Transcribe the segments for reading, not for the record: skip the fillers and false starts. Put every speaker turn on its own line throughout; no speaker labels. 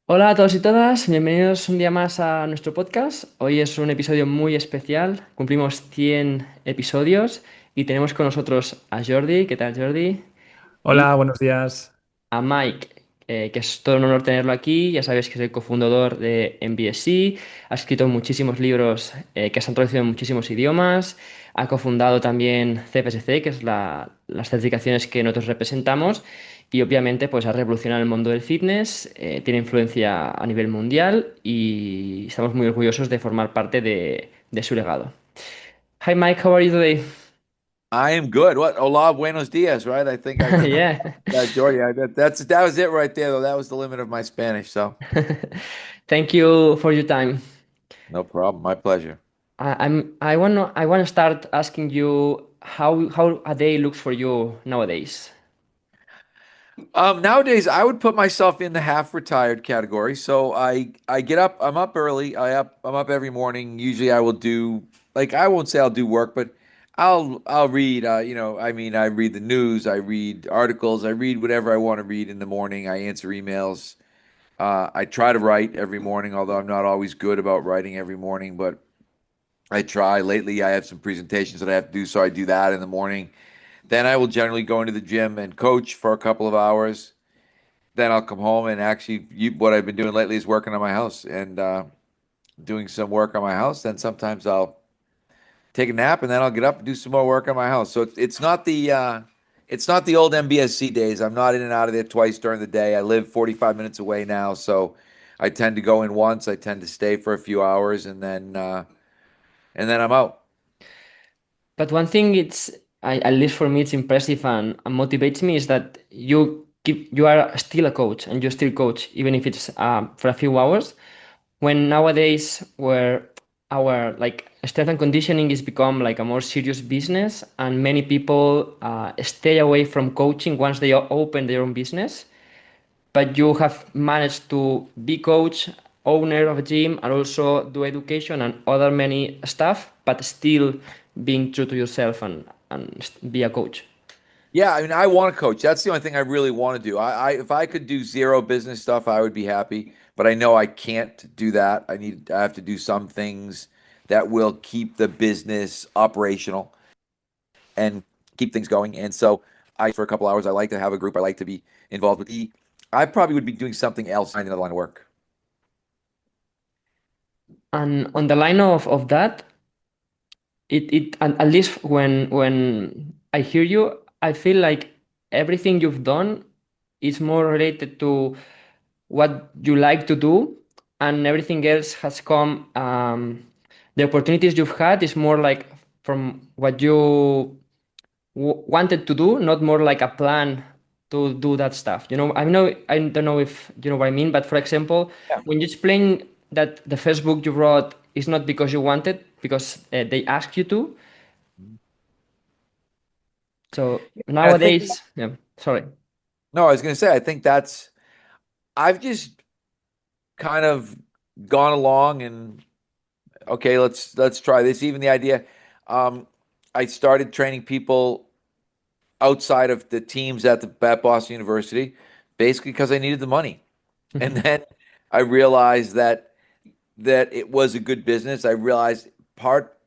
Hola a todos y todas, bienvenidos un día más a nuestro podcast. Hoy es un episodio muy especial, cumplimos 100 episodios y tenemos con nosotros a Jordi, ¿qué tal Jordi? Y
Hola, buenos días.
a Mike, que es todo un honor tenerlo aquí. Ya sabéis que es el cofundador de MBSC, ha escrito muchísimos libros que se han traducido en muchísimos idiomas, ha cofundado también CPSC, que es las certificaciones que nosotros representamos, y obviamente pues ha revolucionado el mundo del fitness, tiene influencia a nivel mundial y estamos muy orgullosos de formar parte de su legado. Hi Mike, how are you today?
I am good. What? Hola, buenos dias, right? I think I,
Yeah.
Jordy, that was it right there, though. That was the limit of my Spanish, so
Thank you for your time.
no problem. My pleasure.
I wanna start asking you how a day looks for you nowadays.
Nowadays, I would put myself in the half retired category. So I get up. I'm up early. I'm up every morning. Usually, I will do like I won't say I'll do work, but I'll read. I read the news. I read articles. I read whatever I want to read in the morning. I answer emails. I try to write every morning, although I'm not always good about writing every morning, but I try. Lately, I have some presentations that I have to do, so I do that in the morning. Then I will generally go into the gym and coach for a couple of hours. Then I'll come home and actually, what I've been doing lately is working on my house and doing some work on my house. Then sometimes I'll take a nap and then I'll get up and do some more work on my house. So it's not the old MBSC days. I'm not in and out of there twice during the day. I live 45 minutes away now, so I tend to go in once. I tend to stay for a few hours and then I'm out.
But one thing at least for me, it's impressive and motivates me is that you are still a coach and you still coach even if it's for a few hours. When nowadays where our like strength and conditioning is become like a more serious business and many people stay away from coaching once they open their own business, but you have managed to be coach, owner of a gym, and also do education and other many stuff, but still being true to yourself and be a coach.
Yeah, I mean, I want to coach. That's the only thing I really want to do. I if I could do zero business stuff, I would be happy. But I know I can't do that. I have to do some things that will keep the business operational and keep things going. And so for a couple hours, I like to have a group. I like to be involved with I probably would be doing something else in another line of work.
And on the line of that, at least when I hear you, I feel like everything you've done is more related to what you like to do, and everything else has come. The opportunities you've had is more like from what you wanted to do, not more like a plan to do that stuff. I don't know if you know what I mean, but for example,
Yeah.
when you explain that the first book you wrote is not because you wanted, because they asked you to. So
And I think,
nowadays, yeah, sorry.
no, I was going to say, I think I've just kind of gone along and okay, let's try this. Even the idea, um, I started training people outside of the teams at Boston University, basically because I needed the money. And then I realized that it was a good business. I realized part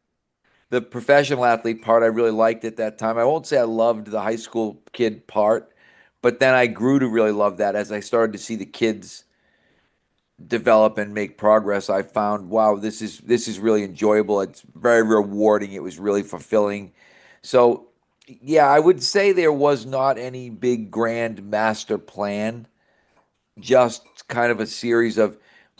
the professional athlete part I really liked at that time. I won't say I loved the high school kid part, but then I grew to really love that as I started to see the kids develop and make progress. I found, wow, this is really enjoyable. It's very rewarding. It was really fulfilling. So, yeah, I would say there was not any big grand master plan, just kind of a series of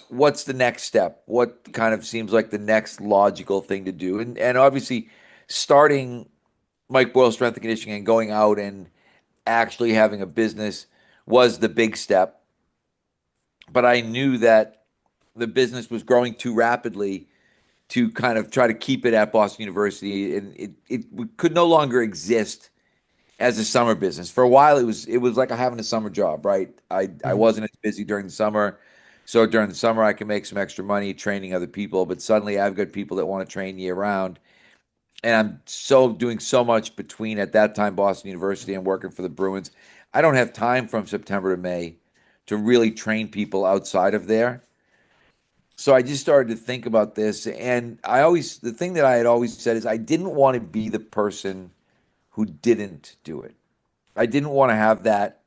what's the next step? What kind of seems like the next logical thing to do? And obviously starting Mike Boyle strength and conditioning and going out and actually having a business was the big step. But I knew that the business was growing too rapidly to kind of try to keep it at Boston University, and it could no longer exist as a summer business. For a while, it was like having a summer job, right? I
Mhm.
wasn't as busy during the summer, so during the summer I can make some extra money training other people. But suddenly I've got people that want to train year round, and I'm so doing so much between at that time Boston University and working for the Bruins. I don't have time from September to May to really train people outside of there. So I just started to think about this, and the thing that I had always said is I didn't want to be the person who didn't do it. I didn't want to have that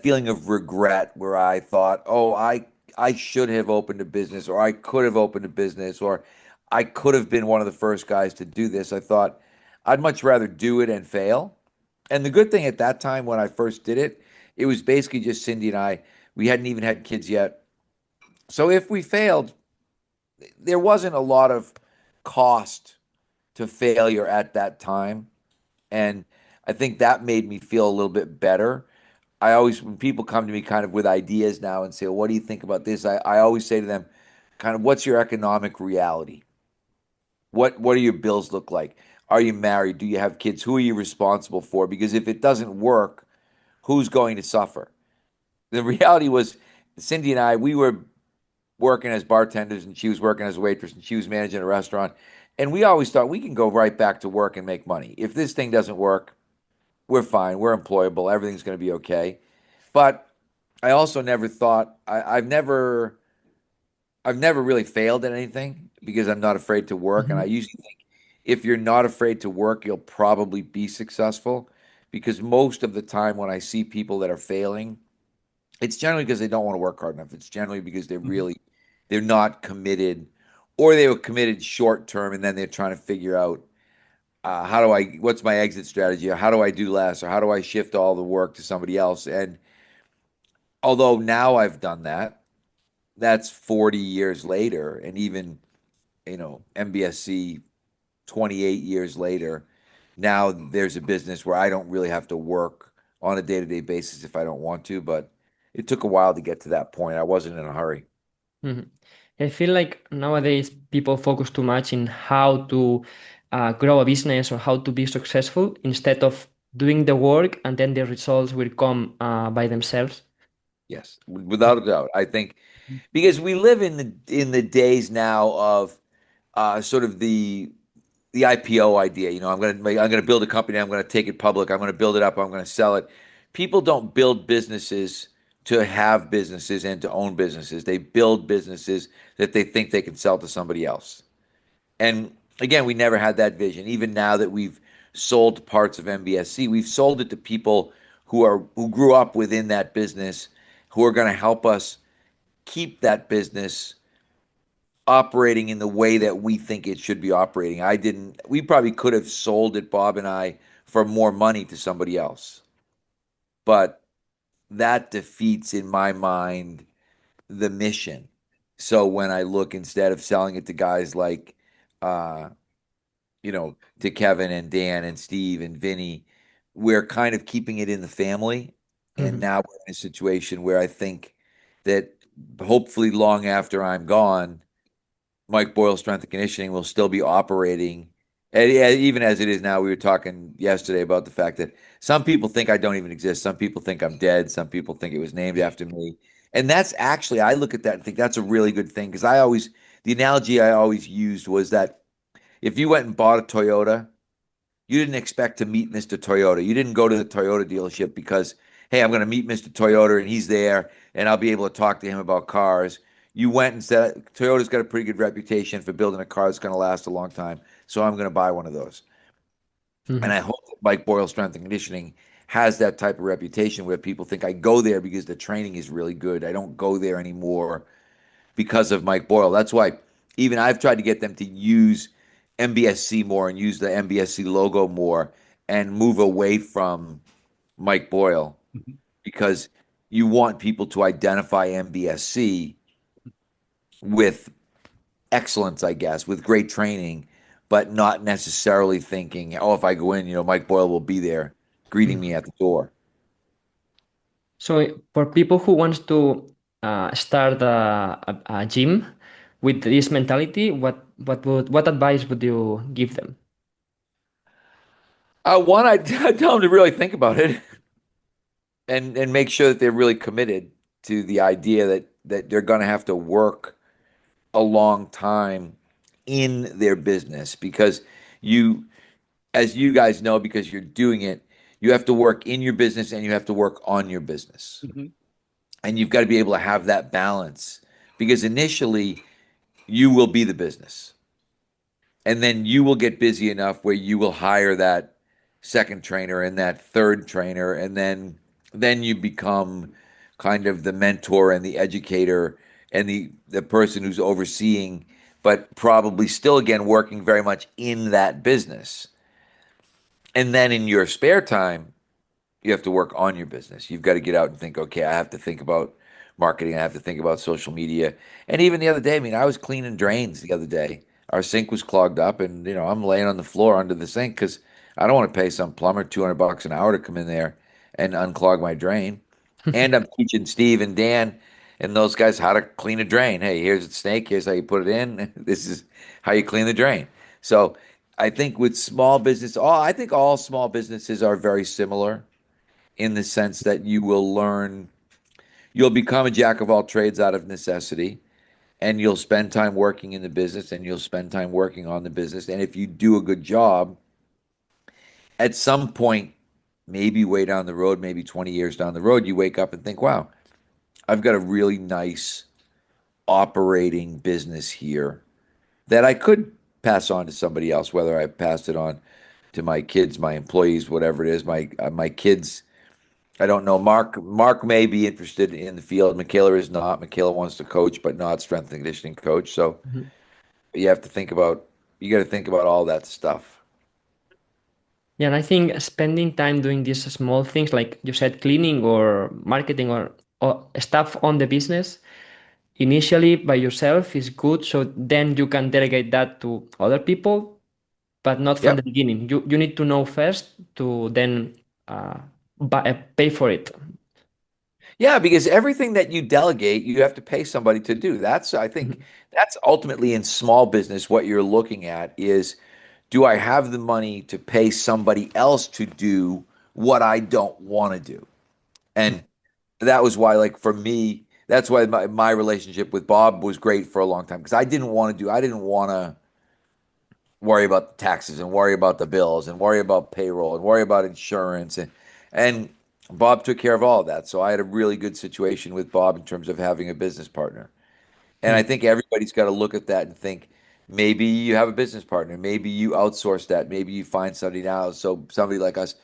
feeling of regret where I thought, oh, I should have opened a business, or I could have opened a business, or I could have been one of the first guys to do this. I thought I'd much rather do it and fail. And the good thing at that time when I first did it, it was basically just Cindy and I. We hadn't even had kids yet. So if we failed, there wasn't a lot of cost to failure at that time. And I think that made me feel a little bit better. I always, when people come to me kind of with ideas now and say, well, what do you think about this? I always say to them, kind of, what's your economic reality? What do your bills look like? Are you married? Do you have kids? Who are you responsible for? Because if it doesn't work, who's going to suffer? The reality was Cindy and I, we were working as bartenders and she was working as a waitress and she was managing a restaurant. And we always thought we can go right back to work and make money. If this thing doesn't work, we're fine. We're employable. Everything's going to be okay. But I also never thought I've never really failed at anything because I'm not afraid to work. And I
Mhm.
usually think if you're not afraid to work, you'll probably be successful. Because most of the time when I see people that are failing, it's generally because they don't want to work hard enough. It's generally because
Mhm.
they're not committed, or they were committed short term and then they're trying to figure out what's my exit strategy, or how do I do less, or how do I shift all the work to somebody else. And although now I've done that, that's 40 years later, and even, MBSC 28 years later, now there's a business where I don't really have to work on a day-to-day basis if I don't want to, but it took a while to get to that point. I wasn't in a hurry.
Mhm. I feel like nowadays people focus too much in how to grow a business or how to be successful instead of doing the work and then the results will come by themselves.
Yes, without a doubt. I think because we live in the days now of sort of the IPO idea. I'm gonna build a company. I'm gonna take it public. I'm gonna build it up. I'm gonna sell it. People don't build businesses to have businesses and to own businesses. They build businesses that they think they can sell to somebody else. And again, we never had that vision. Even now that we've sold parts of MBSC, we've sold it to people who grew up within that business, who are going to help us keep that business operating in the way that we think it should be operating. We probably could have sold it, Bob and I, for more money to somebody else. But that defeats, in my mind, the mission. So when I look, instead of selling it to guys like, uh, to Kevin and Dan and Steve and Vinny, we're kind of keeping it in the family. And
Mhm.
now we're in a situation where I think that hopefully long after I'm gone, Mike Boyle Strength and Conditioning will still be operating. And even as it is now, we were talking yesterday about the fact that some people think I don't even exist. Some people think I'm dead. Some people think it was named after me. And that's actually, I look at that and think that's a really good thing because the analogy I always used was that if you went and bought a Toyota, you didn't expect to meet Mr. Toyota. You didn't go to the Toyota dealership because, hey, I'm going to meet Mr. Toyota and he's there and I'll be able to talk to him about cars. You went and said, Toyota's got a pretty good reputation for building a car that's going to last a long time. So I'm going to buy one of those. And
Mhm.
I hope that Mike Boyle Strength and Conditioning has that type of reputation where people think I go there because the training is really good. I don't go there anymore because of Mike Boyle. That's why even I've tried to get them to use MBSC more and use the MBSC logo more and move away from Mike Boyle because you want people to identify MBSC with excellence, I guess, with great training, but not necessarily thinking, oh, if I go in, Mike Boyle will be there greeting me
Mhm.
at the door.
So for people who wants to start a gym with this mentality, what advice would you give them?
One, I tell them to really think about it and make sure that they're really committed to the idea that they're going to have to work a long time in their business because you, as you guys know, because you're doing it, you have to work in your business and you have to work on your business.
Mhm.
And you've got to be able to have that balance because initially you will be the business. And then you will get busy enough where you will hire that second trainer and that third trainer, and then you become kind of the mentor and the educator and the person who's overseeing, but probably still again working very much in that business. And then in your spare time, you have to work on your business. You've got to get out and think, okay, I have to think about marketing. I have to think about social media. And even the other day, I mean, I was cleaning drains the other day. Our sink was clogged up, and I'm laying on the floor under the sink because I don't want to pay some plumber $200 an hour to come in there and unclog my drain. And I'm teaching Steve and Dan and those guys how to clean a drain. Hey, here's a snake. Here's how you put it in. This is how you clean the drain. So I think with small business, I think all small businesses are very similar in the sense that you'll become a jack of all trades out of necessity, and you'll spend time working in the business and you'll spend time working on the business. And if you do a good job, at some point, maybe way down the road, maybe 20 years down the road, you wake up and think, wow, I've got a really nice operating business here that I could pass on to somebody else, whether I passed it on to my kids, my employees, whatever it is, my kids. I don't know. Mark may be interested in the field. Michaela is not. Michaela wants to coach, but not strength and conditioning coach. So
Mhm.
you have to think about you got to think about all that stuff.
Yeah, and I think spending time doing these small things, like you said, cleaning or marketing or stuff on the business, initially by yourself is good. So then you can delegate that to other people, but not from
Yep.
the beginning. You need to know first to then pay for it.
Yeah, because everything that you delegate, you have to pay somebody to do. I think
Mhm.
that's ultimately in small business what you're looking at is, do I have the money to pay somebody else to do what I don't want to do? And that was why, like for me, that's why my relationship with Bob was great for a long time because I didn't want to worry about the taxes and worry about the bills and worry about payroll and worry about insurance and Bob took care of all of that. So I had a really good situation with Bob in terms of having a business partner. And I
Mm.
think everybody's got to look at that and think maybe you have a business partner, maybe you outsource that, maybe you find somebody now. So somebody like us,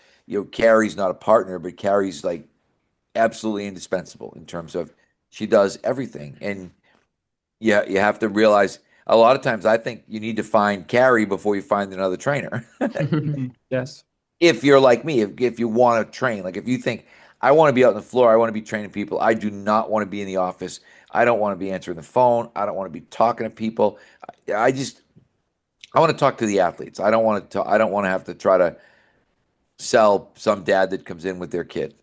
Carrie's not a partner, but Carrie's like absolutely indispensable in terms of she does everything. And yeah, you have to realize a lot of times I think you need to find Carrie before you find another trainer.
Yes.
If you're like me, if you want to train, like if you think I want to be out on the floor, I want to be training people, I do not want to be in the office. I don't want to be answering the phone. I don't want to be talking to people. I just I want to talk to the athletes. I don't want to have to try to sell some dad that comes in with their kid.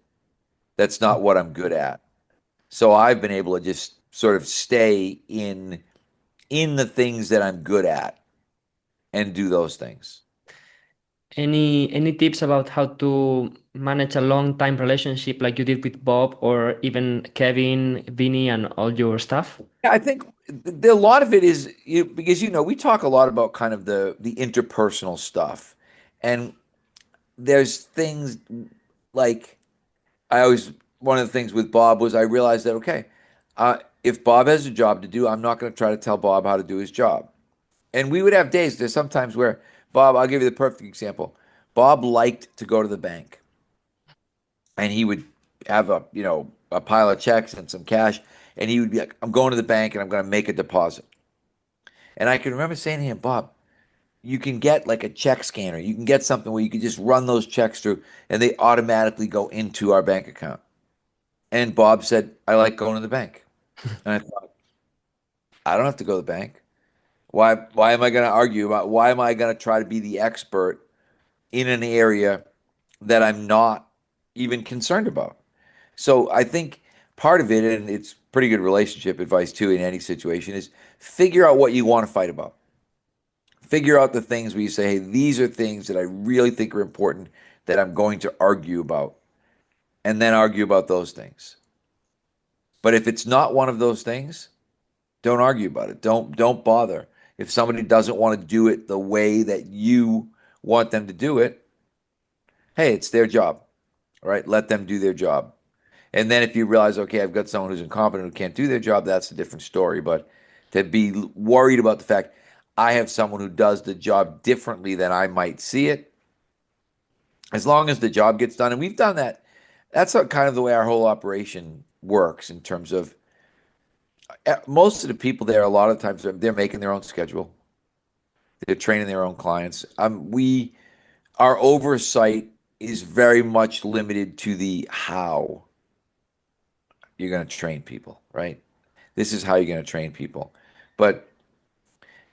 That's not what I'm good at. So I've been able to just sort of stay in the things that I'm good at and do those things.
Any tips about how to manage a long time relationship like you did with Bob or even Kevin, Vinny, and all your stuff?
Yeah, I think a lot of it is because we talk a lot about kind of the interpersonal stuff, and there's things like I always one of the things with Bob was I realized that okay, if Bob has a job to do, I'm not going to try to tell Bob how to do his job. And we would have days. There's sometimes where Bob, I'll give you the perfect example. Bob liked to go to the bank, and he would have a pile of checks and some cash, and he would be like, "I'm going to the bank and I'm going to make a deposit." And I can remember saying to him, Bob, you can get like a check scanner. You can get something where you can just run those checks through and they automatically go into our bank account. And Bob said, I like going to the bank. And I thought, I don't have to go to the bank. Why am I going to argue about why am I going to try to be the expert in an area that I'm not even concerned about? So I think part of it, and it's pretty good relationship advice too in any situation, is figure out what you want to fight about. Figure out the things where you say, hey, these are things that I really think are important that I'm going to argue about, and then argue about those things. But if it's not one of those things, don't argue about it. Don't bother. If somebody doesn't want to do it the way that you want them to do it, hey, it's their job. All right, let them do their job. And then if you realize, okay, I've got someone who's incompetent who can't do their job, that's a different story. But to be worried about the fact I have someone who does the job differently than I might see it, as long as the job gets done, and we've done that. That's kind of the way our whole operation works in terms of most of the people there. A lot of times they're making their own schedule. They're training their own clients. Our oversight is very much limited to the how you're going to train people, right? This is how you're going to train people. But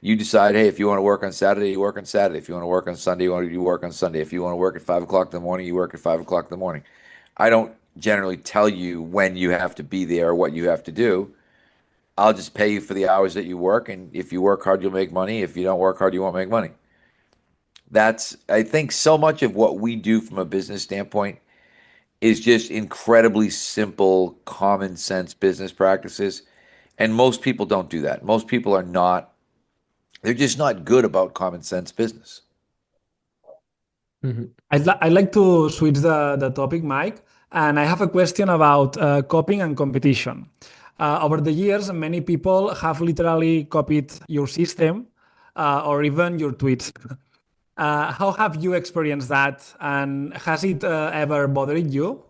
you decide, hey, if you want to work on Saturday, you work on Saturday. If you want to work on Sunday, you work on Sunday. If you want to work at 5 o'clock in the morning, you work at 5 o'clock in the morning. I don't generally tell you when you have to be there or what you have to do. I'll just pay you for the hours that you work, and if you work hard, you'll make money. If you don't work hard, you won't make money. I think so much of what we do from a business standpoint is just incredibly simple, common sense business practices. And most people don't do that. Most people are not, they're just not good about common sense business.
Mhm.
I'd like to switch the topic, Mike, and I have a question about copying and competition. Over the years, many people have literally copied your system or even your tweets. How have you experienced that, and has it ever bothered you?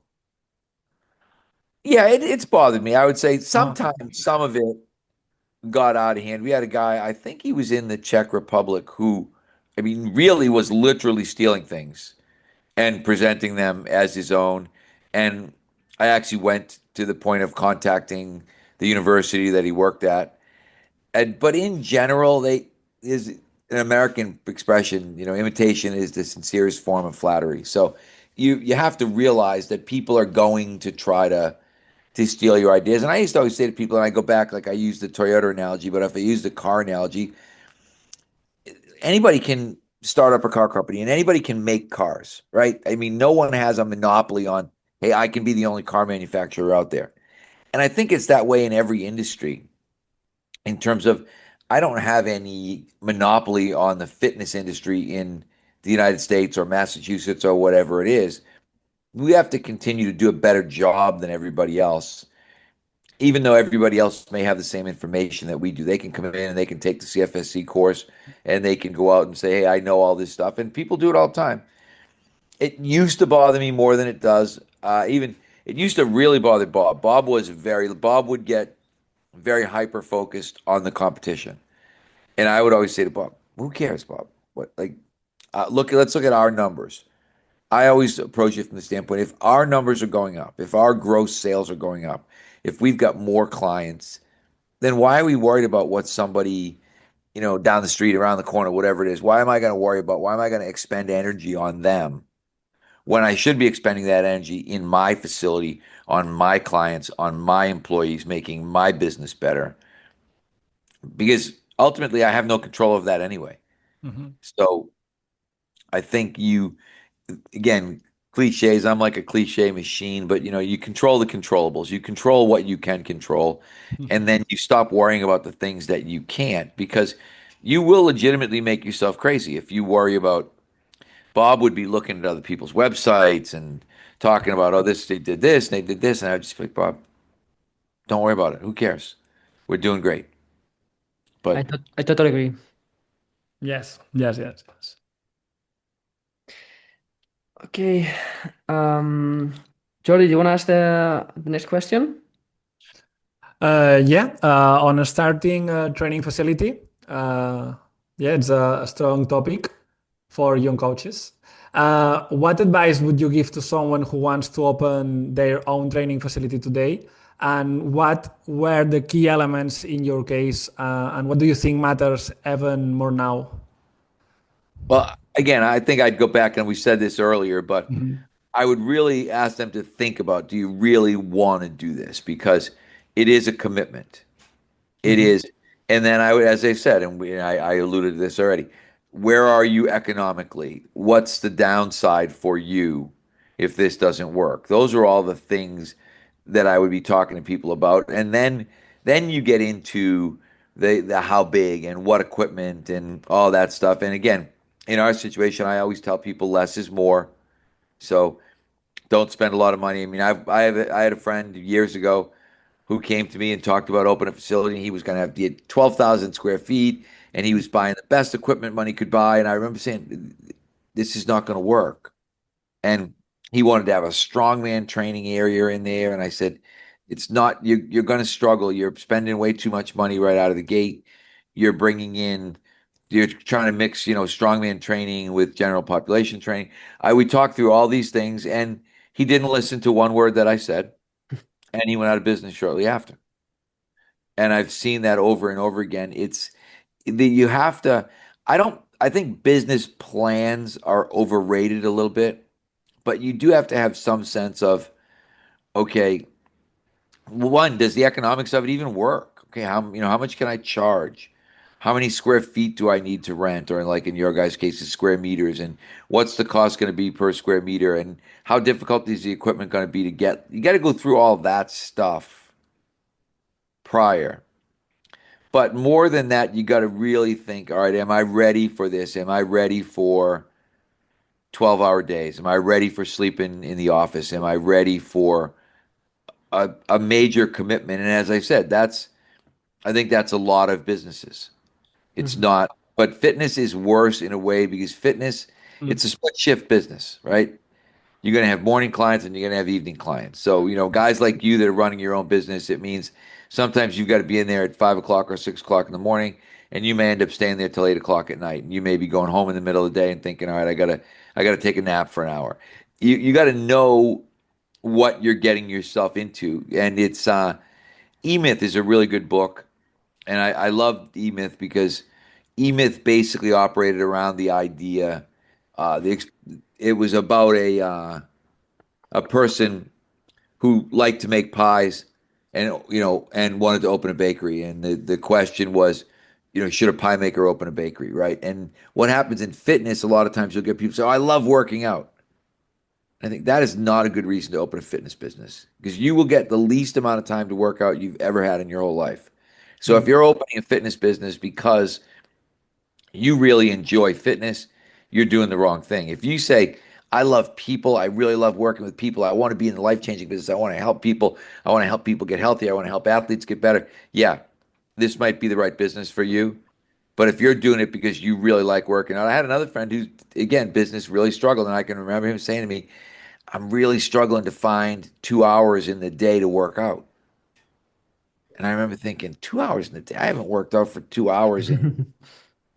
Yeah, it's bothered me. I would say
Okay.
sometimes some of it got out of hand. We had a guy, I think he was in the Czech Republic, who, I mean, really was literally stealing things and presenting them as his own. And I actually went to the point of contacting the university that he worked at. But in general, they is an American expression, imitation is the sincerest form of flattery. So you have to realize that people are going to try to steal your ideas. And I used to always say to people, and I go back, like I use the Toyota analogy, but if I use the car analogy, anybody can start up a car company and anybody can make cars, right? I mean, no one has a monopoly on, hey, I can be the only car manufacturer out there. And I think it's that way in every industry in terms of I don't have any monopoly on the fitness industry in the United States or Massachusetts or whatever it is. We have to continue to do a better job than everybody else, even though everybody else may have the same information that we do. They can come in and they can take the CFSC course and they can go out and say, hey, I know all this stuff. And people do it all the time. It used to bother me more than it does. Even it used to really bother Bob. Bob would get very hyper focused on the competition. And I would always say to Bob, who cares, Bob? Let's look at our numbers. I always approach it from the standpoint, if our numbers are going up, if our gross sales are going up, if we've got more clients, then why are we worried about what somebody, down the street, around the corner, whatever it is? Why am I going to expend energy on them when I should be expending that energy in my facility, on my clients, on my employees, making my business better? Because ultimately I have no control of that anyway.
Mhm.
So I think again, cliches, I'm like a cliche machine, but you control the controllables. You control what you can control, and then you stop worrying about the things that you can't because you will legitimately make yourself crazy if you worry about Bob would be looking at other people's websites and talking about, oh, they did this, and they did this, and I would just be like, Bob, don't worry about it. Who cares? We're doing great. But
I totally agree.
Yes, yes, yes, yes.
Okay. Um, Jordi, do you want to ask the next question?
Yeah, on a starting training facility. Yeah, it's a strong topic for young coaches. What advice would you give to someone who wants to open their own training facility today? And what were the key elements in your case? And what do you think matters even more now?
well, again, I think I'd go back and we said this earlier, but
Mhm.
I would really ask them to think about, do you really want to do this? Because it is a commitment. It
Mhm.
is. And then I would, as I said, and I alluded to this already, where are you economically? What's the downside for you if this doesn't work? Those are all the things that I would be talking to people about. And then you get into the how big and what equipment and all that stuff. And again, in our situation, I always tell people less is more. So Don't spend a lot of money. I mean, I had a friend years ago who came to me and talked about opening a facility. He was going to have the 12,000 square feet, and he was buying the best equipment money could buy. And I remember saying, "This is not going to work." And he wanted to have a strongman training area in there. And I said, "It's not. You're going to struggle. You're spending way too much money right out of the gate. You're bringing in." You're trying to mix, strongman training with general population training. We talked through all these things, and he didn't listen to one word that I said, and he went out of business shortly after. And I've seen that over and over again. You have to, I think business plans are overrated a little bit, but you do have to have some sense of, okay, one, does the economics of it even work? Okay, how much can I charge? How many square feet do I need to rent? Or like in your guys' case, it's square meters, and what's the cost going to be per square meter? And how difficult is the equipment going to be to get? You got to go through all that stuff prior. But more than that, you got to really think, all right, am I ready for this? Am I ready for 12-hour days? Am I ready for sleeping in the office? Am I ready for a major commitment? And as I said, I think that's a lot of businesses. It's
Mhm.
not, but fitness is worse in a way because fitness,
Mm.
it's a split shift business, right? You're going to have morning clients and you're going to have evening clients. So, guys like you that are running your own business, it means sometimes you've got to be in there at 5 o'clock or 6 o'clock in the morning, and you may end up staying there till 8 o'clock at night. And you may be going home in the middle of the day and thinking, all right, I gotta take a nap for an hour. You got to know what you're getting yourself into. And it's E-Myth is a really good book. And I love E-Myth because E-Myth basically operated around the idea. It was about a person who liked to make pies and wanted to open a bakery. And the question was, should a pie maker open a bakery, right? And what happens in fitness, a lot of times you'll get people say, "Oh, I love working out." I think that is not a good reason to open a fitness business because you will get the least amount of time to work out you've ever had in your whole life. So if
Mm.
you're opening a fitness business because you really enjoy fitness, you're doing the wrong thing. If you say, "I love people, I really love working with people, I want to be in the life-changing business, I want to help people, I want to help people get healthy, I want to help athletes get better," yeah, this might be the right business for you. But if you're doing it because you really like working out, I had another friend who, again, business really struggled, and I can remember him saying to me, "I'm really struggling to find 2 hours in the day to work out." And I remember thinking, 2 hours in the day? I haven't worked out for 2 hours in,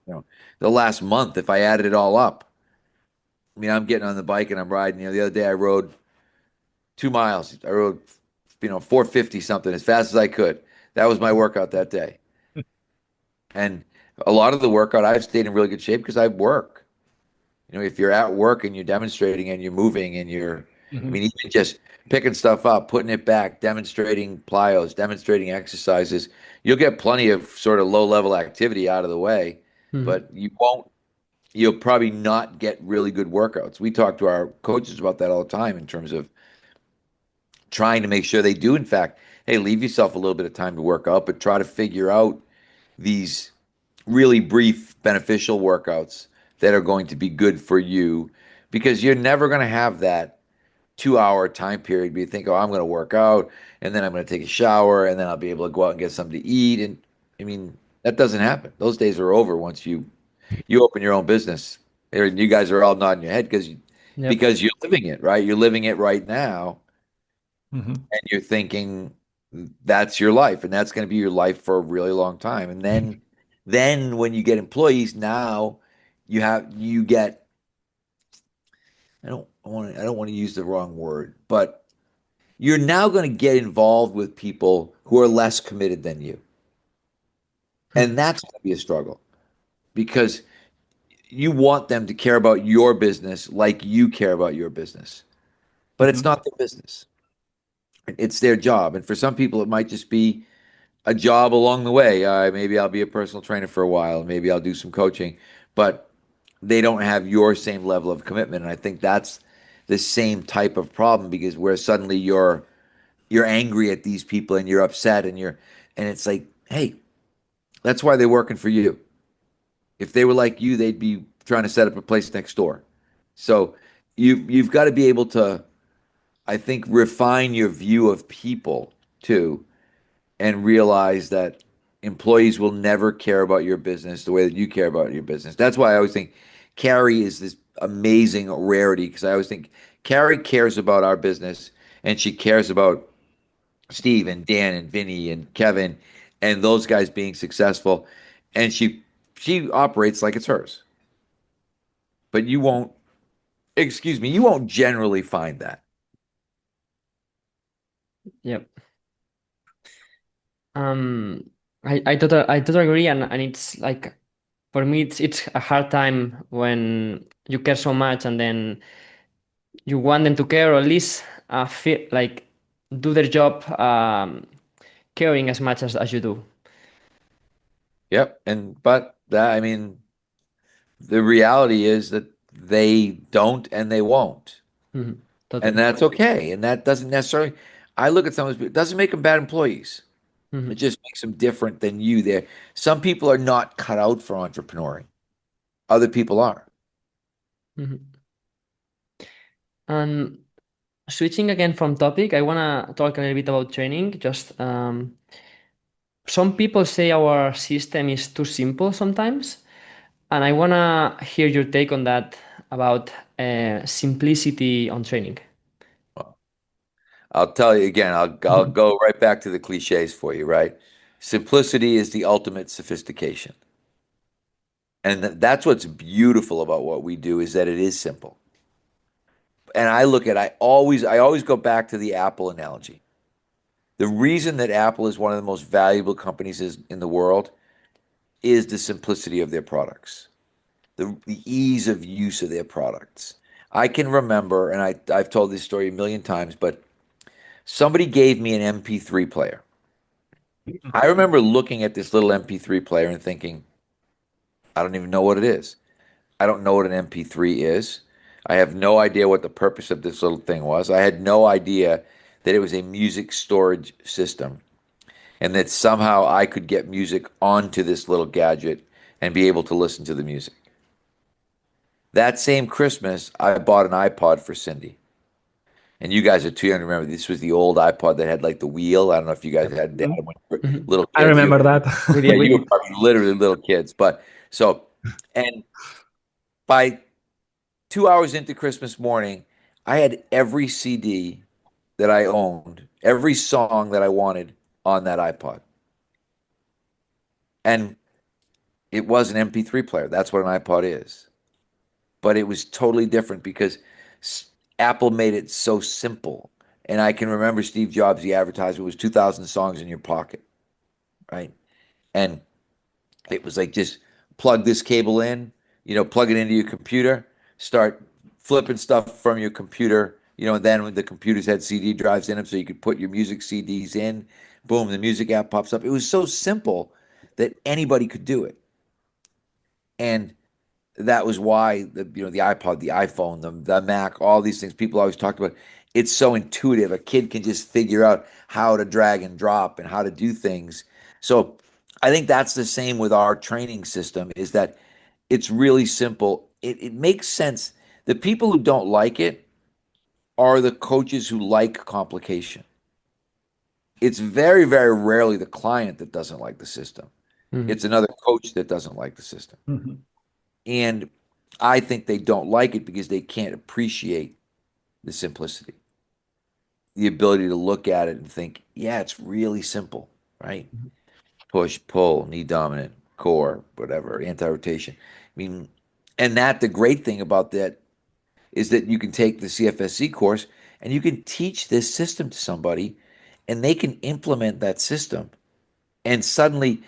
you know, the last month if I added it all up. I mean, I'm getting on the bike and I'm riding. The other day I rode 2 miles. I rode, 450 something as fast as I could. That was my workout that day. And a lot of the workout, I've stayed in really good shape because I work. If you're at work and you're demonstrating and you're moving and I
Mhm.
mean, even just picking stuff up, putting it back, demonstrating plyos, demonstrating exercises, you'll get plenty of sort of low-level activity out of the way,
Mhm.
but you'll probably not get really good workouts. We talk to our coaches about that all the time in terms of trying to make sure they do, in fact, hey, leave yourself a little bit of time to work out, but try to figure out these really brief, beneficial workouts that are going to be good for you because you're never going to have that 2 hour time period where you think, "Oh, I'm going to work out and then I'm going to take a shower and then I'll be able to go out and get something to eat." And I mean, that doesn't happen. Those days are over once you open your own business. You guys are all nodding your head
Yep.
because you're living it, right? You're living it right now
Mhm.
and you're thinking that's your life and that's going to be your life for a really long time. And then when you get employees, now you get I don't want to use the wrong word, but you're now going to get involved with people who are less committed than you. And that's going to be a struggle because you want them to care about your business like you care about your business. But it's
Mhm.
not their business. It's their job. And for some people, it might just be a job along the way. Maybe I'll be a personal trainer for a while. Maybe I'll do some coaching, but they don't have your same level of commitment. And I think that's the same type of problem because where suddenly you're angry at these people and you're upset and it's like, hey, that's why they're working for you. If they were like you, they'd be trying to set up a place next door. So you've got to be able to I think refine your view of people too, and realize that employees will never care about your business the way that you care about your business. That's why I always think Carrie is this amazing rarity because I always think Carrie cares about our business and she cares about Steve and Dan and Vinny and Kevin and those guys being successful, and she operates like it's hers. But you won't, excuse me, you won't generally find that.
Yep. Um, I totally agree, and it's like for me it's a hard time when you care so much and then you want them to care or at least feel like do their job caring as much as you do.
Yep. And but that I mean the reality is that they don't and they won't.
Mhm.
And
Totally.
that's okay. And that doesn't necessarily I look at some of those people, it doesn't make them bad employees. It
Mhm.
just makes them different than you there. Some people are not cut out for entrepreneuring. Other people are.
Mhm. And switching again from topic, I wanna talk a little bit about training. Just some people say our system is too simple sometimes, and I wanna hear your take on that about simplicity on training.
I'll tell you again, I'll go right back to the cliches for you, right? Simplicity is the ultimate sophistication. And that's what's beautiful about what we do is that it is simple. And I always go back to the Apple analogy. The reason that Apple is one of the most valuable companies in the world is the simplicity of their products, the ease of use of their products. I can remember, and I've told this story a million times, but somebody gave me an MP3 player. I remember looking at this little MP3 player and thinking, I don't even know what it is. I don't know what an MP3 is. I have no idea what the purpose of this little thing was. I had no idea that it was a music storage system and that somehow I could get music onto this little gadget and be able to listen to the music. That same Christmas, I bought an iPod for Cindy. And you guys are too young to remember. This was the old iPod that had like the wheel. I don't know if you guys
Yep.
had that
Mhm.
when you were
Mhm.
little
I
kids.
remember that.
We
Yeah,
did. We
you were
did.
probably literally little kids. But so, and by 2 hours into Christmas morning, I had every CD that I owned, every song that I wanted on that iPod. And it was an MP3 player. That's what an iPod is. But it was totally different because Apple made it so simple. And I can remember Steve Jobs, the advertisement was 2,000 songs in your pocket, right? And it was like just plug this cable in, plug it into your computer, start flipping stuff from your computer, and then when the computers had CD drives in them, so you could put your music CDs in, boom, the music app pops up. It was so simple that anybody could do it. And that was why the iPod, the iPhone, the Mac, all these things people always talked about. It's so intuitive. A kid can just figure out how to drag and drop and how to do things. So I think that's the same with our training system is that it's really simple. It makes sense. The people who don't like it are the coaches who like complication. It's very, very rarely the client that doesn't like the system.
Mhm.
It's another coach that doesn't like the system.
Mhm.
And I think they don't like it because they can't appreciate the simplicity, the ability to look at it and think, yeah, it's really simple, right? Push, pull, knee dominant, core, whatever, anti-rotation. I mean, and the great thing about that is that you can take the CFSC course and you can teach this system to somebody and they can implement that system. And suddenly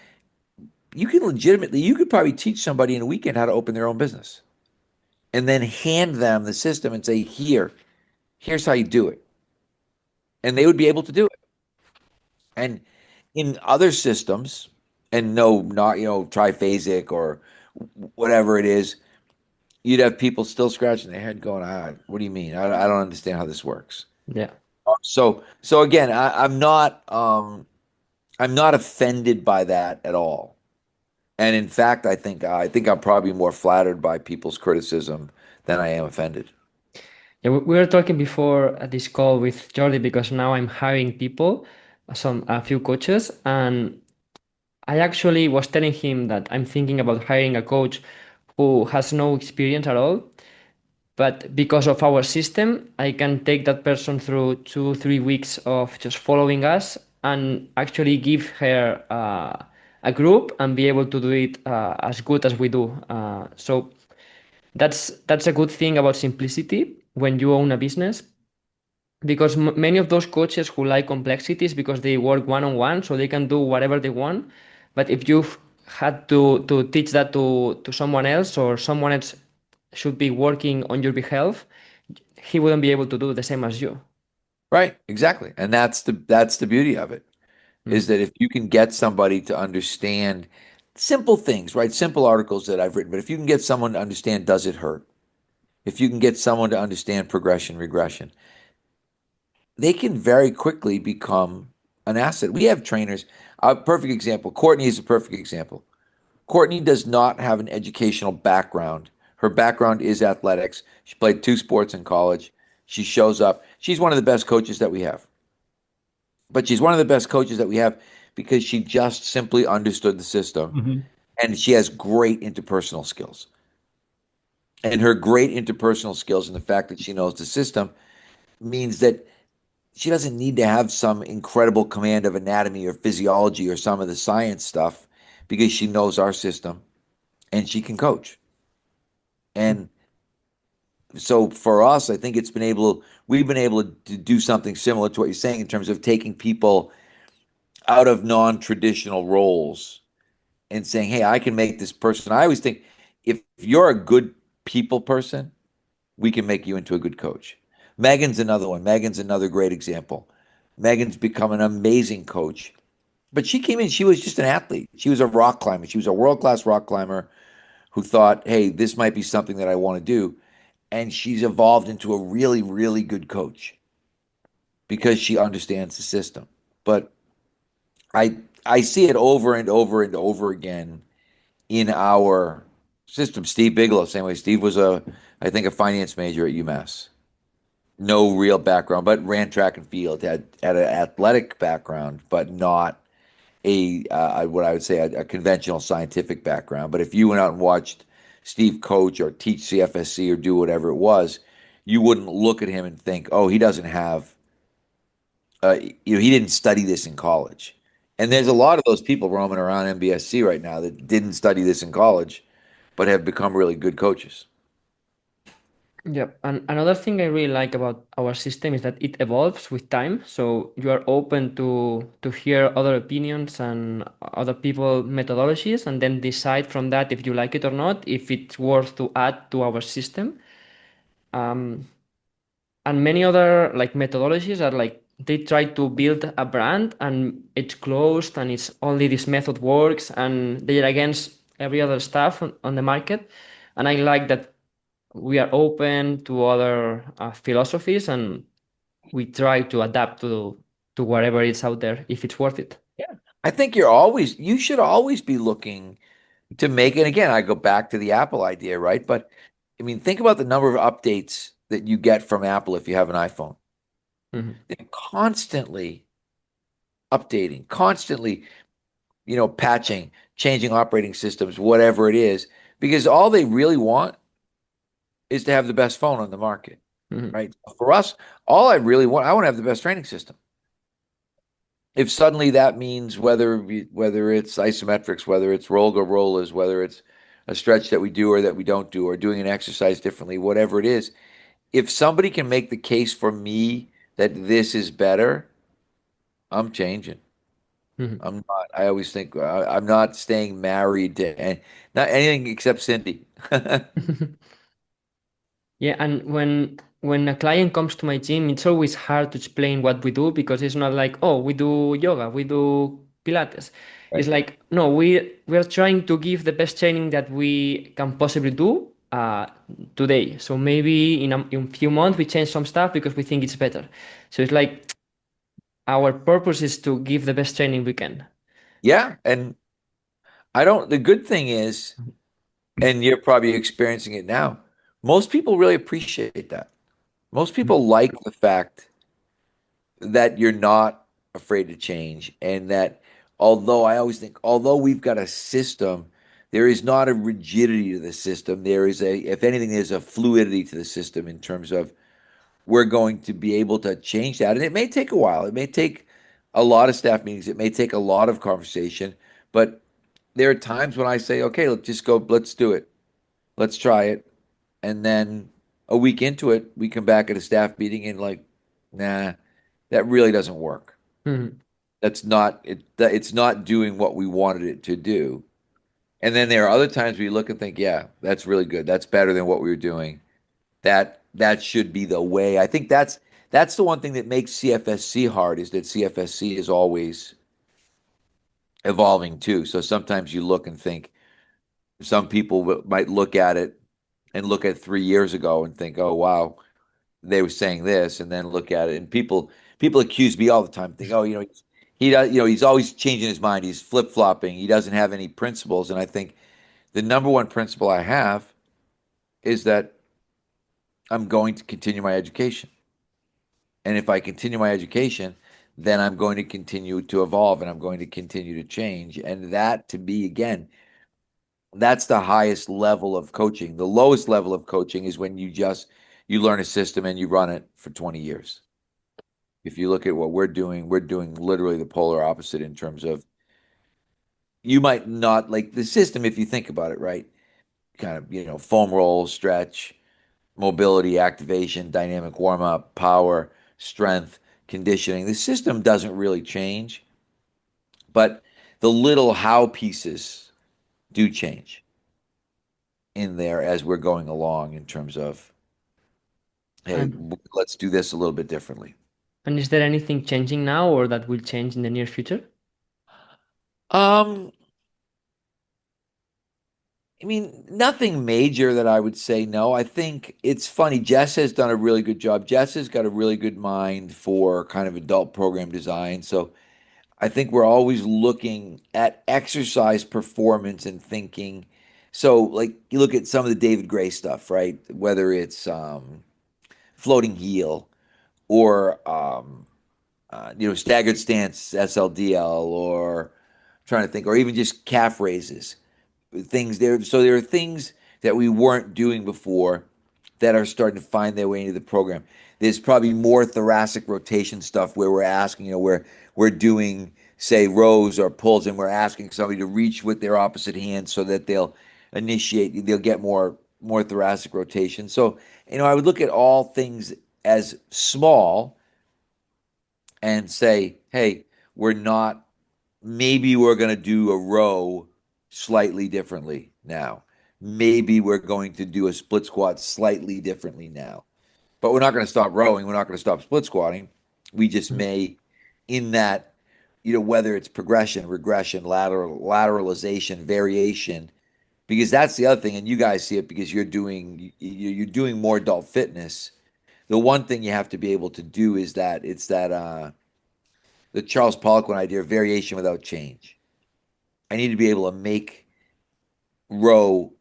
you could probably teach somebody in a weekend how to open their own business and then hand them the system and say, here's how you do it. And they would be able to do it. And in other systems, and no, not, triphasic or whatever it is, you'd have people still scratching their head going, what do you mean? I don't understand how this works.
Yeah.
So again, I'm not offended by that at all. And in fact, I think I'm probably more flattered by people's criticism than I am offended.
Yeah, we were talking before this call with Jordi because now I'm hiring people, a few coaches, and I actually was telling him that I'm thinking about hiring a coach who has no experience at all. But because of our system, I can take that person through 2, 3 weeks of just following us and actually give her a group and be able to do it as good as we do. So that's a good thing about simplicity when you own a business, because many of those coaches who like complexities because they work one on one, so they can do whatever they want. But if you've had to teach that to someone else, or someone else should be working on your behalf, he wouldn't be able to do the same as you.
Right, exactly. And that's the beauty of it, is
Mm.
that if you can get somebody to understand simple things, right? Simple articles that I've written, but if you can get someone to understand, does it hurt? If you can get someone to understand progression, regression, they can very quickly become an asset. We have trainers. A perfect example. Courtney is a perfect example. Courtney does not have an educational background. Her background is athletics. She played 2 sports in college. She shows up. She's one of the best coaches that we have. But she's one of the best coaches that we have because she just simply understood the system,
Mhm.
and she has great interpersonal skills. And her great interpersonal skills and the fact that she knows the system means that she doesn't need to have some incredible command of anatomy or physiology or some of the science stuff because she knows our system and she can coach. And so for us, I think we've been able to do something similar to what you're saying in terms of taking people out of non-traditional roles and saying, hey, I can make this person. I always think if you're a good people person, we can make you into a good coach. Megan's another one. Megan's another great example. Megan's become an amazing coach. But she came in, she was just an athlete. She was a rock climber. She was a world-class rock climber who thought, hey, this might be something that I want to do. And she's evolved into a really, really good coach because she understands the system. But I I see it over and over and over again in our system. Steve Bigelow, same way. Steve was I think, a finance major at UMass. No real background, but ran track and field. Had an athletic background, but not what I would say a conventional scientific background. But if you went out and watched Steve coach or teach CFSC or do whatever it was, you wouldn't look at him and think, oh, he doesn't have, he didn't study this in college. And there's a lot of those people roaming around MBSC right now that didn't study this in college, but have become really good coaches.
Yep. And another thing I really like about our system is that it evolves with time. So you are open to hear other opinions and other people methodologies, and then decide from that if you like it or not, if it's worth to add to our system. Um, and many other like methodologies are like they try to build a brand and it's closed and it's only this method works, and they are against every other stuff on the market. And I like that we are open to other philosophies, and we try to adapt to whatever is out there if it's worth it.
Yeah. I think you should always be looking to make, and again, I go back to the Apple idea, right? But I mean, think about the number of updates that you get from Apple if you have an iPhone.
Mhm.
They're constantly updating, constantly, patching, changing operating systems, whatever it is, because all they really want is to have the best phone on the market,
Mhm.
right? For us, all I want to have the best training system. If suddenly that means whether it's isometrics, whether it's roll rollers, whether it's a stretch that we do or that we don't do, or doing an exercise differently, whatever it is, if somebody can make the case for me that this is better, I'm changing.
Mhm.
I'm not. I always think I'm not staying married to not anything except Cindy.
Yeah, and when a client comes to my gym, it's always hard to explain what we do because it's not like, oh, we do yoga, we do Pilates. It's
Right.
like, no, we're trying to give the best training that we can possibly do today. So maybe in a few months we change some stuff because we think it's better. So it's like our purpose is to give the best training we can.
Yeah, and I don't. The good thing is, and you're probably experiencing it now. Most people really appreciate that. Most people like the fact that you're not afraid to change, and that although I always think, although we've got a system, there is not a rigidity to the system. There is a, if anything, there's a fluidity to the system in terms of we're going to be able to change that. And it may take a while. It may take a lot of staff meetings. It may take a lot of conversation, but there are times when I say, okay, let's just go, let's do it. Let's try it. And then a week into it, we come back at a staff meeting and like, nah, that really doesn't work.
Mhm.
That's not it. It's not doing what we wanted it to do. And then there are other times where you look and think, yeah, that's really good. That's better than what we were doing. That should be the way. I think that's the one thing that makes CFSC hard is that CFSC is always evolving too. So sometimes you look and think some people might look at it and look at 3 years ago and think, oh wow, they were saying this, and then look at it and people accuse me all the time, think, oh, he does, he's always changing his mind, he's flip-flopping, he doesn't have any principles. And I think the number one principle I have is that I'm going to continue my education. And if I continue my education, then I'm going to continue to evolve and I'm going to continue to change. And that, to me, again, that's the highest level of coaching. The lowest level of coaching is when you learn a system and you run it for 20 years. If you look at what we're doing literally the polar opposite in terms of you might not like the system if you think about it, right? Kind of, foam roll, stretch, mobility, activation, dynamic warm up, power, strength, conditioning. The system doesn't really change, but the little how pieces do change in there as we're going along in terms of, hey,
And
let's do this a little bit differently.
and is there anything changing now or that will change in the near future?
Um, I mean, nothing major that I would say no. I think it's funny. Jess has done a really good job. Jess has got a really good mind for kind of adult program design. So I think we're always looking at exercise performance and thinking. So, like, you look at some of the David Gray stuff, right? Whether it's floating heel or staggered stance SLDL, or trying to think, or even just calf raises, things there. So there are things that we weren't doing before that are starting to find their way into the program. There's probably more thoracic rotation stuff where we're asking, where we're doing, say, rows or pulls, and we're asking somebody to reach with their opposite hand so that they'll get more thoracic rotation. So, I would look at all things as small and say, hey, we're not, maybe we're going to do a row slightly differently now. Maybe we're going to do a split squat slightly differently now. But we're not going to stop rowing. We're not going to stop split squatting. We just
Mhm.
may, in that, whether it's progression, regression, lateralization, variation, because that's the other thing, and you guys see it because you're doing more adult fitness. The one thing you have to be able to do is that it's that the Charles Poliquin idea of variation without change. I need to be able to make row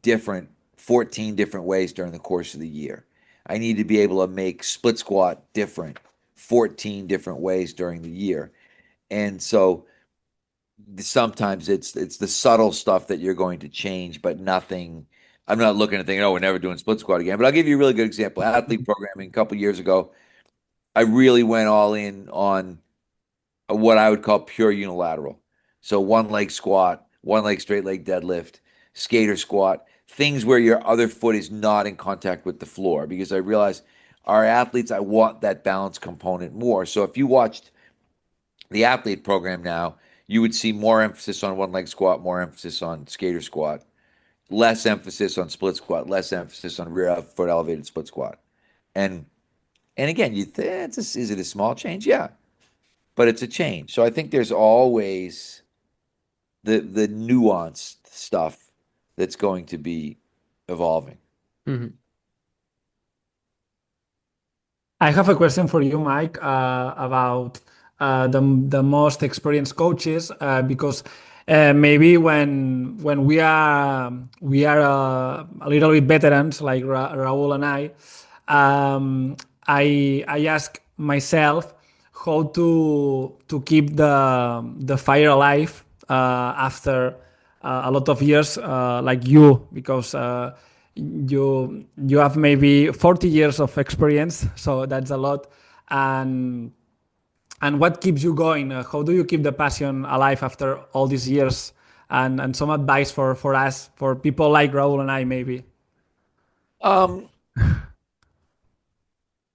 different 14 different ways during the course of the year. I need to be able to make split squat different 14 different ways during the year. And so sometimes it's the subtle stuff that you're going to change, but nothing. I'm not looking at thinking, oh, we're never doing split squat again. But I'll give you a really good example. Athlete programming a couple years ago, I really went all in on what I would call pure unilateral. So one leg squat, one leg straight leg deadlift, skater squat, things where your other foot is not in contact with the floor. Because I realized our athletes, I want that balance component more. So if you watched the athlete program now, you would see more emphasis on one leg squat, more emphasis on skater squat, less emphasis on split squat, less emphasis on rear foot elevated split squat. And and again, you think, is it a small change? Yeah, but it's a change. So I think there's always the nuanced stuff that's going to be evolving.
Mhm.
I have a question for you, Mike, about the most experienced coaches, because maybe when we are a little bit veterans like Raul and I, um, I ask myself how to keep the fire alive after a lot of years, like you, because you have maybe 40 years of experience, so that's a lot. And and what keeps you going? How do you keep the passion alive after all these years? And some advice for us, for people like Raul and I, maybe.
Um,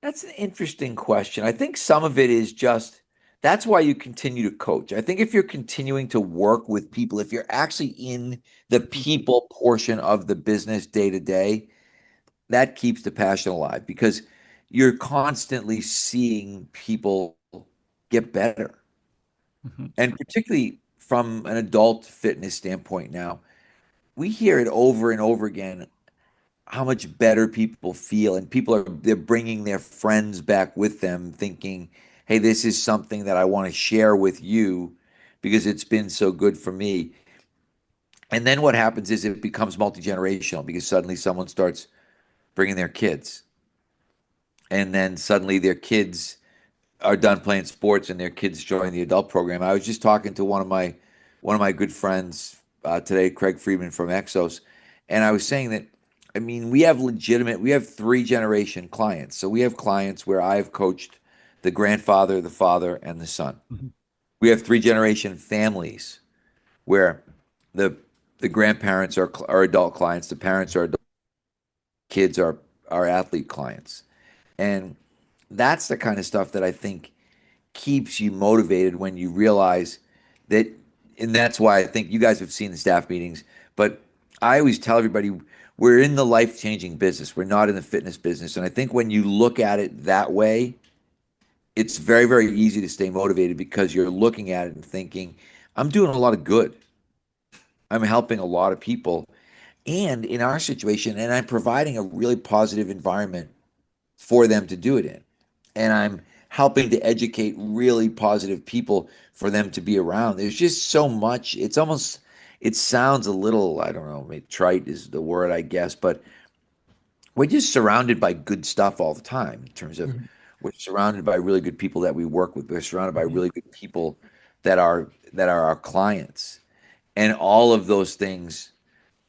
that's an interesting question. I think some of it is just that's why you continue to coach. I think if you're continuing to work with people, if you're actually in the people portion of the business day to day, that keeps the passion alive because you're constantly seeing people get better.
Mhm.
And particularly from an adult fitness standpoint now, we hear it over and over again how much better people feel and they're bringing their friends back with them thinking, "Hey, this is something that I want to share with you because it's been so good for me." And then what happens is it becomes multi-generational because suddenly someone starts bringing their kids and then suddenly their kids are done playing sports and their kids join the adult program. I was just talking to one of my good friends today, Craig Friedman from Exos, and I was saying that I mean we have three generation clients. So we have clients where I've coached the grandfather, the father, and the son.
Mhm.
We have three generation families where the the grandparents are adult clients, the parents are adult, kids are athlete clients, and that's the kind of stuff that I think keeps you motivated when you realize that, and that's why I think you guys have seen the staff meetings, but I always tell everybody we're in the life-changing business. We're not in the fitness business. And I think when you look at it that way, it's very, very easy to stay motivated because you're looking at it and thinking, I'm doing a lot of good. I'm helping a lot of people. And in our situation, and I'm providing a really positive environment for them to do it in. And I'm helping to educate really positive people for them to be around. There's just so much. It sounds a little, I don't know, maybe trite is the word, I guess, but we're just surrounded by good stuff all the time in terms of
Mhm.
we're surrounded by really good people that we work with. We're surrounded by
Mhm.
really good people that are our clients. And all of those things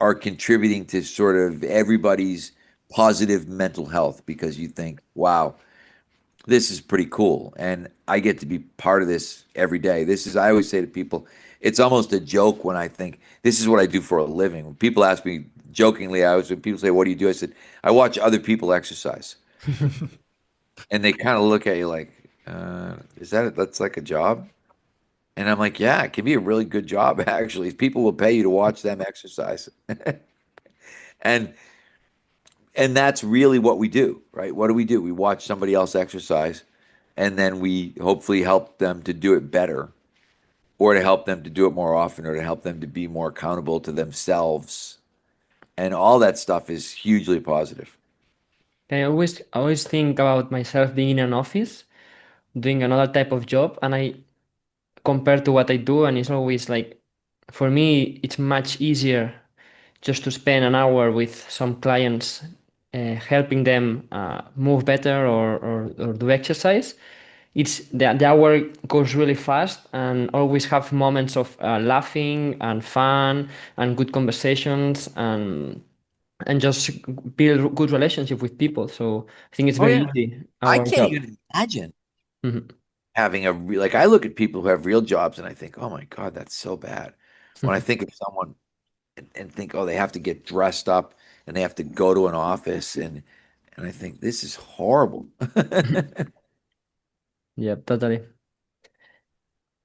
are contributing to sort of everybody's positive mental health because you think, wow, this is pretty cool. And I get to be part of this every day. I always say to people, it's almost a joke when I think this is what I do for a living. When people ask me jokingly, when people say, what do you do? I said, I watch other people exercise. And they kind of look at you like, that's like a job? And I'm like, yeah, it can be a really good job, actually. People will pay you to watch them exercise. And that's really what we do, right? What do? We watch somebody else exercise, and then we hopefully help them to do it better, or to help them to do it more often, or to help them to be more accountable to themselves. And all that stuff is hugely positive.
I always think about myself being in an office, doing another type of job, and I compare to what I do, and it's always like, for me, it's much easier just to spend an hour with some clients, helping them move better or do exercise. It's the hour goes really fast and always have moments of laughing and fun and good conversations and just build good relationship with people. So I think it's
Oh
very
yeah.
easy
I
our
can't
job.
even imagine
Mhm.
having like I look at people who have real jobs and I think, oh my God, that's so bad. When I think of someone and think, oh, they have to get dressed up and they have to go to an office and I think this is horrible.
Yeah, totally.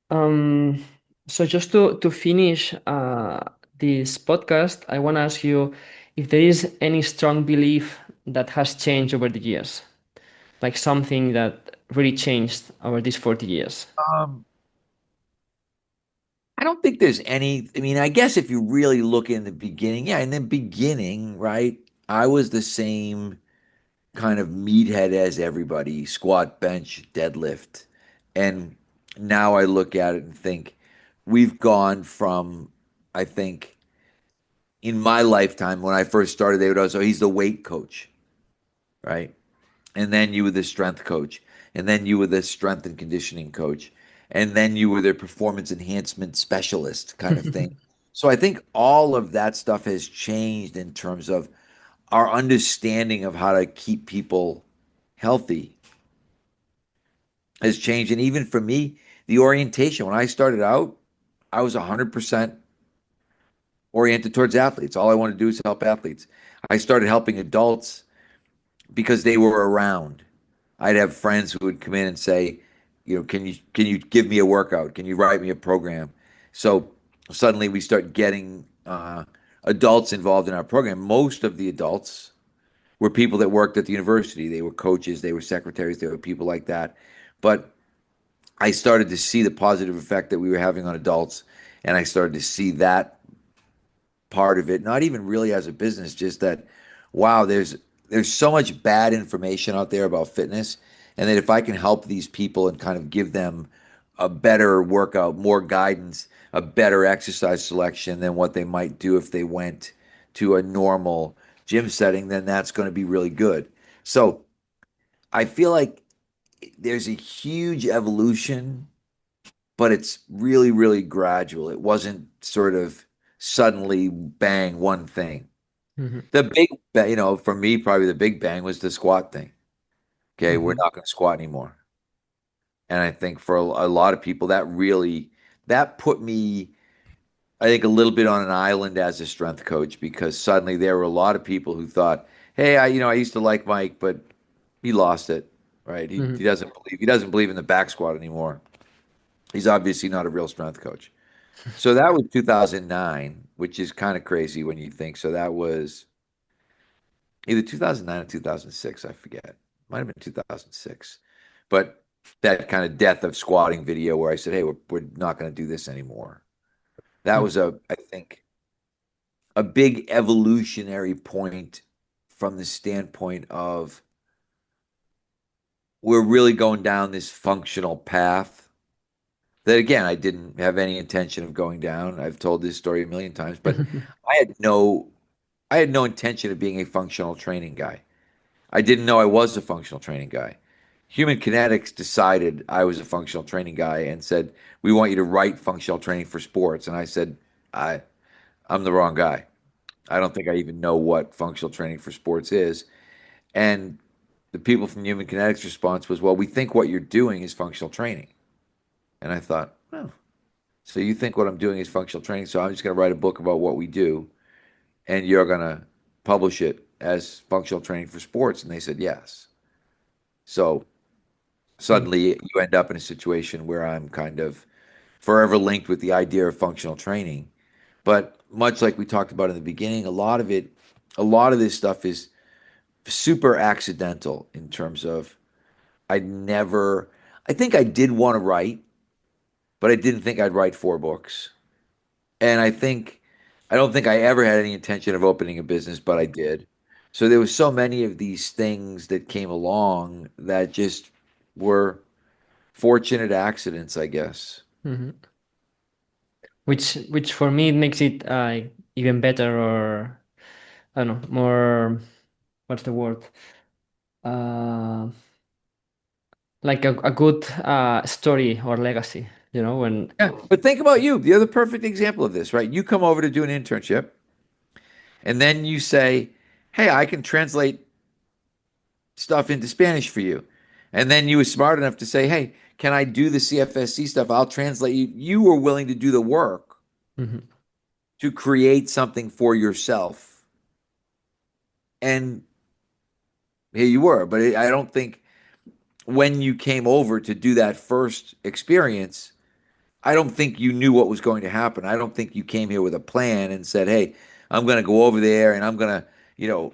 Um, so just to finish this podcast, I want to ask you if there is any strong belief that has changed over the years, like something that really changed over these 40 years.
Um, I don't think there's any. I mean, I guess if you really look in the beginning, yeah, in the beginning, right? I was the same kind of meathead as everybody, squat, bench, deadlift. And now I look at it and think we've gone from, I think, in my lifetime when I first started, they would always say, oh, he's the weight coach, right? and then you were the strength coach, and then you were the strength and conditioning coach, and then you were the performance enhancement specialist kind of thing. So I think all of that stuff has changed in terms of our understanding of how to keep people healthy has changed. And even for me, the orientation, when I started out, I was 100% oriented towards athletes. All I wanted to do is help athletes. I started helping adults because they were around. I'd have friends who would come in and say, can you give me a workout? Can you write me a program? So suddenly we start getting adults involved in our program. Most of the adults were people that worked at the university. They were coaches, they were secretaries, they were people like that. But I started to see the positive effect that we were having on adults, and I started to see that part of it, not even really as a business, just that, wow, there's so much bad information out there about fitness, and that if I can help these people and kind of give them a better workout, more guidance, a better exercise selection than what they might do if they went to a normal gym setting, then that's going to be really good. So I feel like there's a huge evolution, but it's really, really gradual. It wasn't sort of suddenly bang one thing.
Mhm.
The for me, probably the big bang was the squat thing. Okay, we're
Mhm.
not going to squat anymore. And I think for a lot of people, that put me, I think, a little bit on an island as a strength coach because suddenly there were a lot of people who thought, "Hey, I used to like Mike, but he lost it, right? He
Mhm.
he doesn't believe in the back squat anymore. He's obviously not a real strength coach." So that was 2009, which is kind of crazy when you think. So that was either 2009 or 2006, I forget. Might have been 2006. But that kind of death of squatting video where I said, "Hey, we're not going to do this anymore." That was
Mhm.
I think, a big evolutionary point from the standpoint of we're really going down this functional path that again I didn't have any intention of going down. I've told this story a million times, but I had no I had no intention of being a functional training guy. I didn't know I was a functional training guy. Human Kinetics decided I was a functional training guy and said, "We want you to write functional training for sports." And I said, I I'm the wrong guy. I don't think I even know what functional training for sports is. And the people from Human Kinetics response was, "Well, we think what you're doing is functional training." And I thought, "Oh, so you think what I'm doing is functional training, so I'm just going to write a book about what we do and you're going to publish it as functional training for sports?" And they said, "Yes." So
Mhm.
suddenly you end up in a situation where I'm kind of forever linked with the idea of functional training. But much like we talked about in the beginning, a lot of this stuff is super accidental in terms of I never, I think I did want to write, but I didn't think I'd write four books. And I don't think I ever had any intention of opening a business, but I did. So there was so many of these things that came along that just were fortunate accidents, I guess.
Mhm. Which for me it makes it even better, or I don't know, more, what's the word? Uh, like a good story or legacy, when.
Yeah. But think about you. You're the perfect example of this, right? You come over to do an internship, and then you say, "Hey, I can translate stuff into Spanish for you." And then you were smart enough to say, "Hey, can I do the CFSC stuff? I'll translate you." You were willing to do the work
Mhm.
to create something for yourself. And here you were. But I don't think when you came over to do that first experience, I don't think you knew what was going to happen. I don't think you came here with a plan and said, "Hey, I'm going to go over there and you know,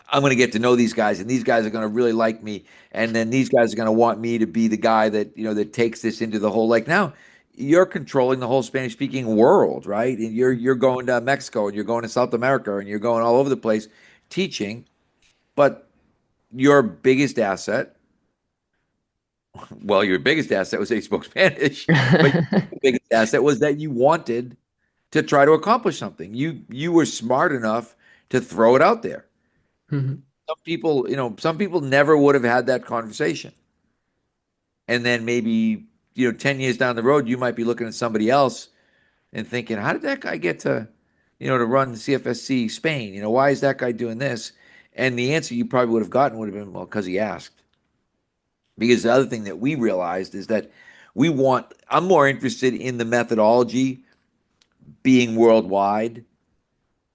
I'm going to get to know these guys and these guys are going to really like me. And then these guys are going to want me to be the guy that takes this into the whole, like now you're controlling the whole Spanish speaking world, right? And you're going to Mexico and you're going to South America and you're going all over the place teaching. But your biggest asset, well, your biggest asset was that you spoke Spanish, but your biggest asset was that you wanted to try to accomplish something. You were smart enough to throw it out there.
Mhm.
some people never would have had that conversation. And then maybe, 10 years down the road, you might be looking at somebody else and thinking, how did that guy get to run the CFSC Spain? Why is that guy doing this? And the answer you probably would have gotten would have been, well, because he asked. Because the other thing that we realized is that I'm more interested in the methodology being worldwide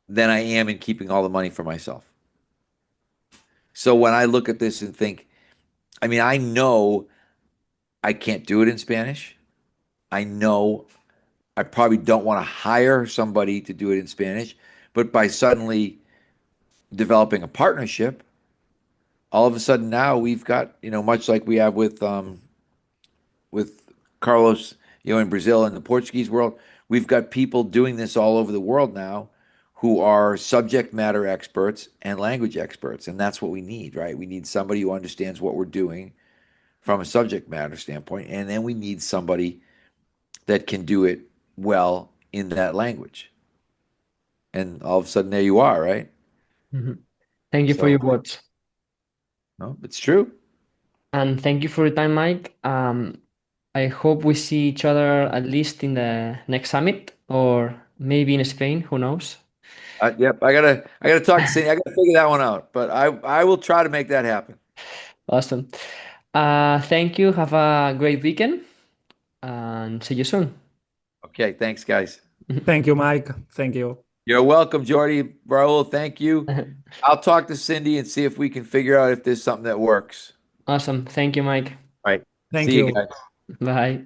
than I am in keeping all the money for myself. So when I look at this and think, I mean, I know I can't do it in Spanish. I know I probably don't want to hire somebody to do it in Spanish, but by suddenly developing a partnership, all of a sudden now we've got, much like we have with Carlos, in Brazil and the Portuguese world, we've got people doing this all over the world now who are subject matter experts and language experts. And that's what we need, right? We need somebody who understands what we're doing from a subject matter standpoint. And then we need somebody that can do it well in that language. And all of a sudden there you are, right?
Mhm. Thank you for
So,
your words.
no, it's true.
And thank you for your time, Mike. I hope we see each other at least in the next summit or maybe in Spain, who knows?
Yep, I gotta talk to Cindy. I gotta figure that one out, but I will try to make that happen.
Awesome. Thank you. Have a great weekend and see you soon.
Okay, thanks, guys.
Thank you, Mike. Thank you.
You're welcome, Jordy. Raul, thank you. I'll talk to Cindy and see if we can figure out if there's something that works.
Awesome. Thank you, Mike.
All right.
Thank
See you
you.
guys.
Bye.